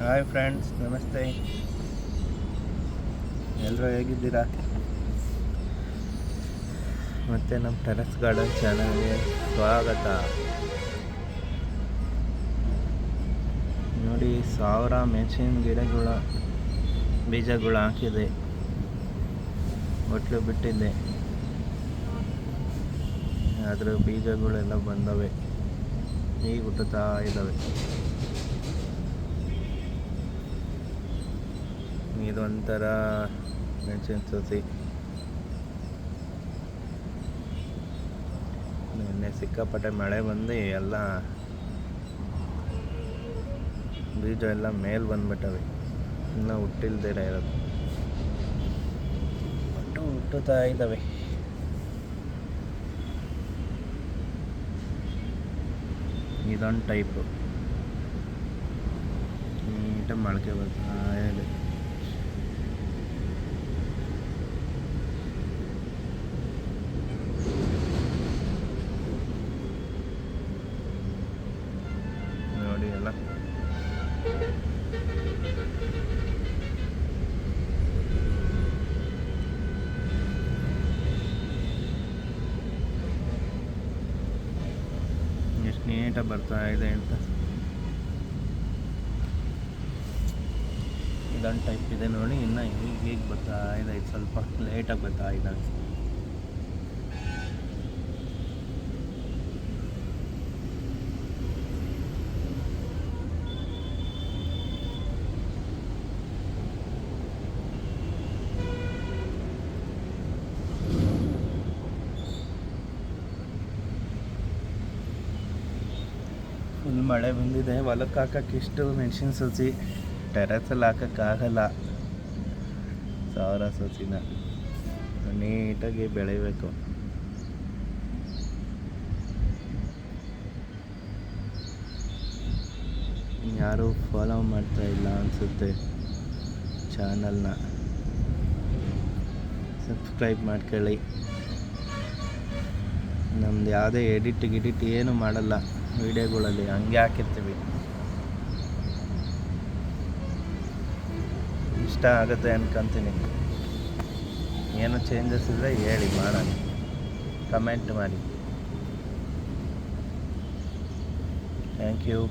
Hi friends, ನಮಸ್ತೆ. ಎಲ್ಲರೂ ಹೇಗಿದ್ದೀರಾ? ಮತ್ತು ನಮ್ಮ ಟೆರೆಸ್ ಗಾರ್ಡನ್ ಚಾನಲ್ಗೆ ಸ್ವಾಗತ. ನೋಡಿ, 1000 ಮೆಣಸಿನ ಗಿಡಗಳ ಬೀಜಗಳು ಹಾಕಿದೆ, ಒಟ್ಲು ಬಿಟ್ಟಿದ್ದೆ. ಅದರ ಬೀಜಗಳೆಲ್ಲ ಬಂದವೆ, ಈಗ ಹುಟ್ಟುತ್ತಾ ಇದ್ದಾವೆ. ಇದೊಂಥರ ಮೆಣಸಿನ ಸಸಿ. ನಿನ್ನೆ ಸಿಕ್ಕಾಪಟ್ಟೆ ಮಳೆ ಬಂದು ಎಲ್ಲ ಬೀಜ ಎಲ್ಲ ಮೇಲೆ ಬಂದ್ಬಿಟ್ಟವೆ, ಇನ್ನೂ ಹುಟ್ಟಿಲ್ದಿರ ಇರೋದು. ಹುಟ್ಟುತ್ತಾ ಇದ್ದಾವೆ. ಇದೊಂದು ಟೈಪು ನೀಟಾಗಿ ಮೊಳಕೆ ಬರ್ತಾ ಇದೆ. ನೋಡಿ ಎಲ್ಲ ಎಷ್ಟು ನೀಟಾಗಿ ಬರ್ತಾ ಇದೆ ಅಂತ. ಇದೊಂದು ಟೈಪ್ ಇದೆ ನೋಡಿ, ಇನ್ನು ಈಗ ಬರ್ತಾ ಇದೆ. ಇದು ಸ್ವಲ್ಪ ಲೇಟಾಗಿ ಬರ್ತಾ ಇದೆ. ಫುಲ್ ಮಳೆ ಬಂದಿದೆ. ಹೊಲಕ್ಕೆ ಹಾಕಕ್ಕೆ ಇಷ್ಟು ಮೆಣಸಿನ ಸಸಿ, ಟೆರೆಸಲ್ಲಿ ಹಾಕೋಕ್ಕಾಗಲ್ಲ. 1000 ಸಸಿನ ನೀಟಾಗಿ ಬೆಳಿಬೇಕು. ಯಾರೂ ಫಾಲೋ ಮಾಡ್ತಾ ಇಲ್ಲ ಅನಿಸುತ್ತೆ ಚಾನಲ್ನ. ಸಬ್ಸ್ಕ್ರೈಬ್ ಮಾಡ್ಕೊಳ್ಳಿ. ನಮ್ದು ಯಾವುದೇ ಎಡಿಟ್ ಏನು ಮಾಡಲ್ಲ ವಿಡಿಯೋಗಳಲ್ಲಿ, ಹಂಗೆ ಹಾಕಿರ್ತೀವಿ. ಇಷ್ಟ ಆಗುತ್ತೆ ಅನ್ಕೊಂತೀನಿ. ಏನು ಚೇಂಜಸ್ ಇದ್ದರೆ ಹೇಳಿ, ಮಾಡೋಣ. ಕಮೆಂಟ್ ಮಾಡಿ. Thank you.